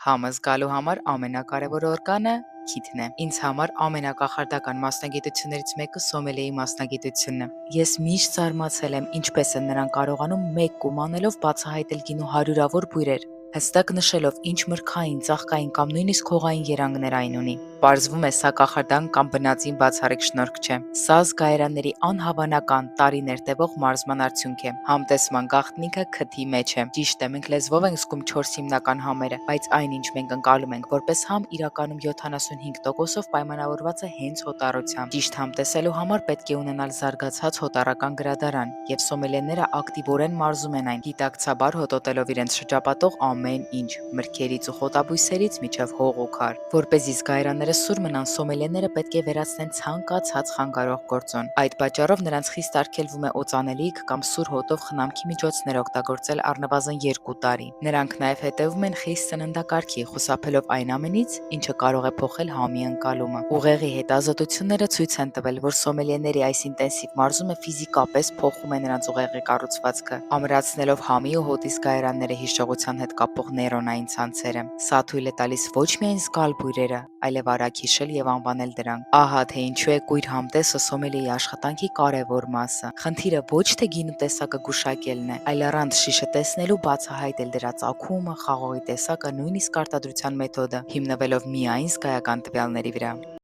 Համը զգալու համար ամենակարևոր օրգանը քիթն է։ Ինձ համար ամենակախարդական մասնագիտություններից մեկը սոմելիեի մասնագիտությունն է։ Ես միշտ զարմացել եմ, ինչպես են նրանք կարողանում մեկ կում անելով բացահայտել գինու հարյուրավոր բույրեր, հստակ նշելով ինչ մրգային, ծաղկային կամ նույնիսկ հողային երանգներ այն ունի։ Պարզվում է, սա կախարդան կամ բնածին բացառիկ շնորհք չէ։ Սա զգայարանների անհավանական, տարիներ տևող մարզման արդյունք է։ Համտեսման գաղտնիքը քթի մեջ է։ Ճիշտ է, մենք լեզվով ենք զգում 4 հիմնական համերը, բայց այն, ինչ մենք ընկալում ենք որպես համ, իրականում 75%-ով պայմանավորված է հենց հոտառությամբ։ Ճիշտ համ տեսելու համար պետք է ունենալ զարգացած հոտառական գրադարան, եւ սոմելիեները ակտիվորեն մարզում են այն, գիտակցաբար հոտոտելով իրենց շրջապատող ամեն ինչ՝ մրգերից ու խոտաբույսերից մինչև հող ու քար։ Որպեսզի զգայարանները սուր մնան, սոմելիեները պետք է վերածնեն ցանկացած խանգարող գործոն։ Այդ պատճառով նրանց խիստ արգելվում է օծանելիք կամ սուր հոտով խնամքի միջոցներ օգտագործել առնվազն 2 տարի։ Նրանք նաև հետևում են խիստ սննդակարգի, խուսափելով այն ամենից, ինչը կարող է փոխել համի ընկալումը։ Ուղեղի հետազոտությունները ցույց են տվել, որ սոմելիեների այս ինտենսիվ մարզումը ֆիզիկապես փոխում է նրանց ուղեղի կառուցվածքը, ամրացնելով համի ու հոտի զգայարանների հիշողության հետ կապող նեյրոնային ցանցերը։ Սա թույլ է տալիս ոչ միայն զգալ բույրերը, այլև արագ հիշել եւ անվանել դրանք։ Ահա թե ինչու է կույր համտեսը սոմելիեի աշխատանքի կարևոր մասը։ Խնդիրը ոչ թե գինու տեսակը գուշակելն է, այլ առանց շիշը տեսնելու բացահայտել դրա ծագումը, խաղողի տեսակը, նույնիսկ արտադրության մեթոդը, հիմնվելով միայն զգայական տվյալների վրա։